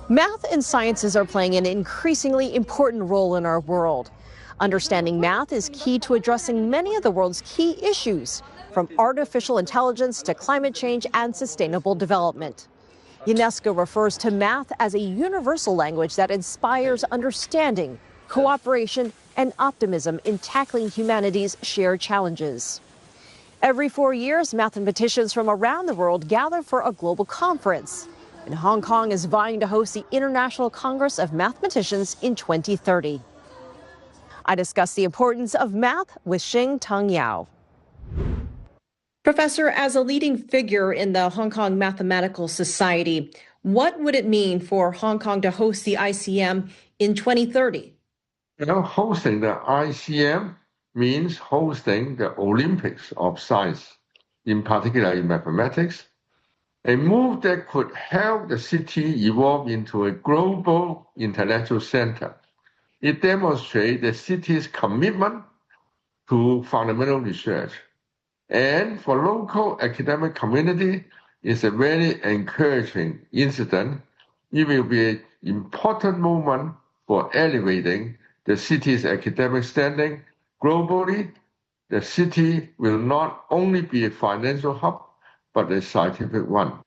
Math and sciences are playing an increasingly important role in our world. Understanding math is key to addressing many of the world's key issues, from artificial intelligence to climate change and sustainable development. UNESCO refers to math as a universal language that inspires understanding, cooperation, and optimism in tackling humanity's shared challenges. Every 4 years, mathematicians from around the world gather for a global conference. And Hong Kong is vying to host the International Congress of Mathematicians in 2030. I discuss the importance of math with Shing-Tung Yau. Professor, as a leading figure in the Hong Kong Mathematical Society, what would it mean for Hong Kong to host the ICM in 2030? Hosting the ICM means hosting the Olympics of science, in particular in mathematics, a move that could help the city evolve into a global intellectual center. It demonstrates the city's commitment to fundamental research. And for local academic community, it's a very encouraging incident. It will be an important moment for elevating the city's academic standing globally. The city will not only be a financial hub, but a scientific one.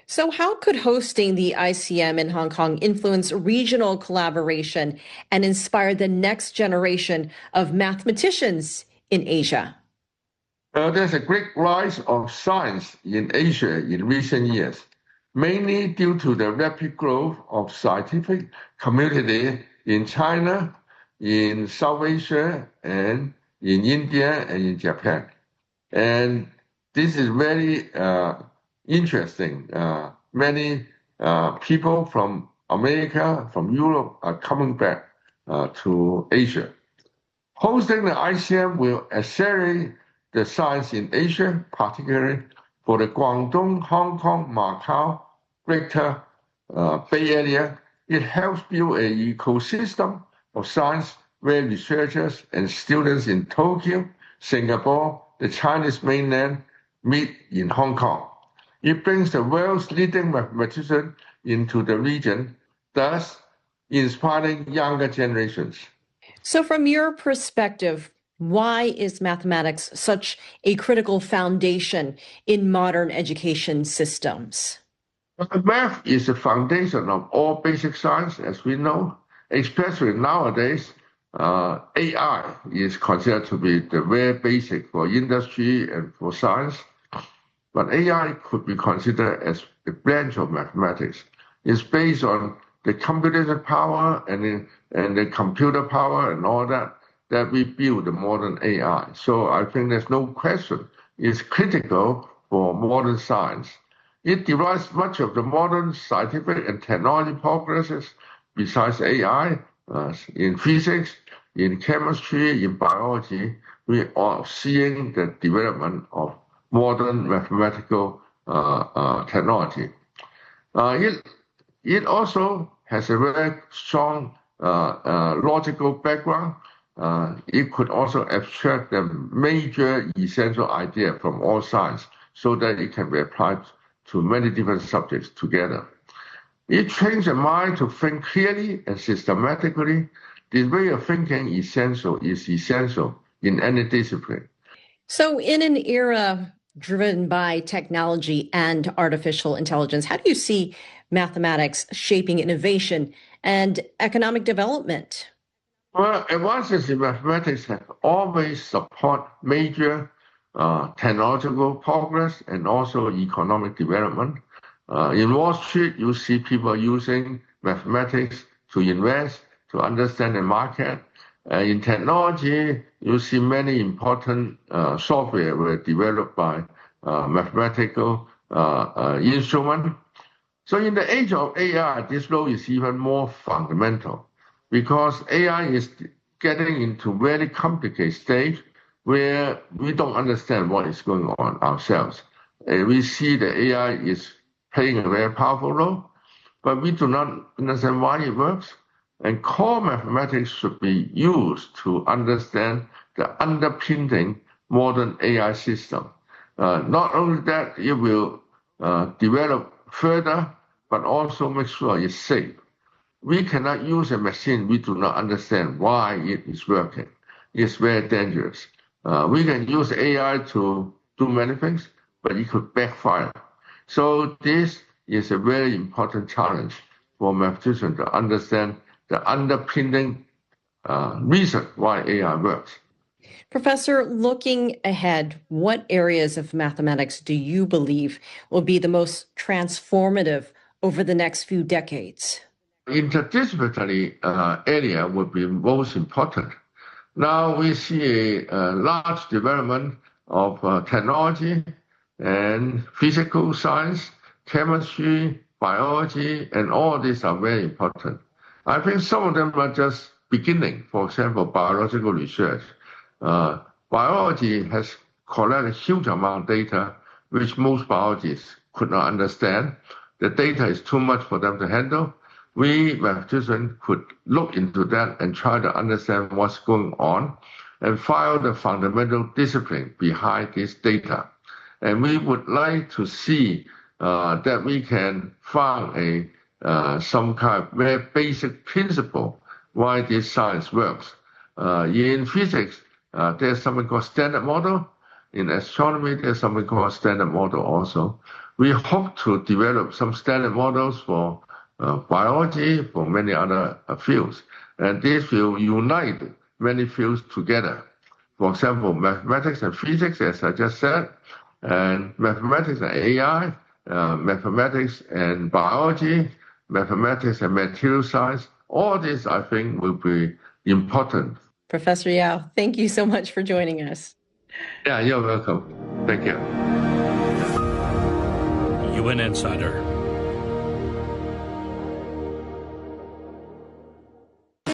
So how could hosting the ICM in Hong Kong influence regional collaboration and inspire the next generation of mathematicians in Asia? There's a great rise of science in Asia in recent years, mainly due to the rapid growth of scientific community in China, in South Asia, and in India and in Japan. And this is very interesting. Many people from America, from Europe are coming back to Asia. Hosting the ICM will accelerate the science in Asia, particularly for the Guangdong, Hong Kong, Macau, Greater Bay Area. It helps build an ecosystem of science where researchers and students in Tokyo, Singapore, the Chinese mainland meet in Hong Kong. It brings the world's leading mathematicians into the region, thus inspiring younger generations. So from your perspective, why is mathematics such a critical foundation in modern education systems? Math is the foundation of all basic science, as we know, especially nowadays. AI is considered to be the very basic for industry and for science. But AI could be considered as a branch of mathematics. It's based on the computational power and the computer power and all that we build the modern AI. So I think there's no question it's critical for modern science. It derives much of the modern scientific and technology progresses besides AI in physics, in chemistry, in biology. We are seeing the development of modern mathematical technology. It also has a very strong logical background. It could also abstract the major essential idea from all science so that it can be applied to many different subjects together. It trains the mind to think clearly and systematically. This way of thinking is essential in any discipline. So in an era driven by technology and artificial intelligence, how do you see mathematics shaping innovation and economic development? Well, advances in mathematics have always support major technological progress and also economic development. In Wall Street, you see people using mathematics to invest, to understand the market. In technology, you see many important software were developed by mathematical instruments. So in the age of AI, this role is even more fundamental because AI is getting into very complicated stage where we don't understand what is going on ourselves. We see the AI is playing a very powerful role, but we do not understand why it works. And core mathematics should be used to understand the underpinning modern AI system. Not only that, it will develop further, but also make sure it's safe. We cannot use a machine we do not understand why it is working. It's very dangerous. We can use AI to do many things, but it could backfire. So this is a very important challenge for mathematicians to understand the underpinning reason why AI works. Professor, looking ahead, what areas of mathematics do you believe will be the most transformative over the next few decades? Interdisciplinary area would be most important. Now we see a large development of technology and physical science, chemistry, biology, and all these are very important. I think some of them are just beginning. For example, biological research. Biology has collected a huge amount of data which most biologists could not understand. The data is too much for them to handle. We mathematicians could look into that and try to understand what's going on and find the fundamental discipline behind this data. And we would like to see that we can find some kind of very basic principle why this science works. In physics, there's something called standard model. In astronomy, there's something called standard model also. We hope to develop some standard models for biology, for many other fields. And this will unite many fields together. For example, mathematics and physics, as I just said, and mathematics and AI, mathematics and biology, mathematics and material science. All this, I think, will be important. Professor Yau, thank you so much for joining us. Yeah, you're welcome. Thank you. UN Insider.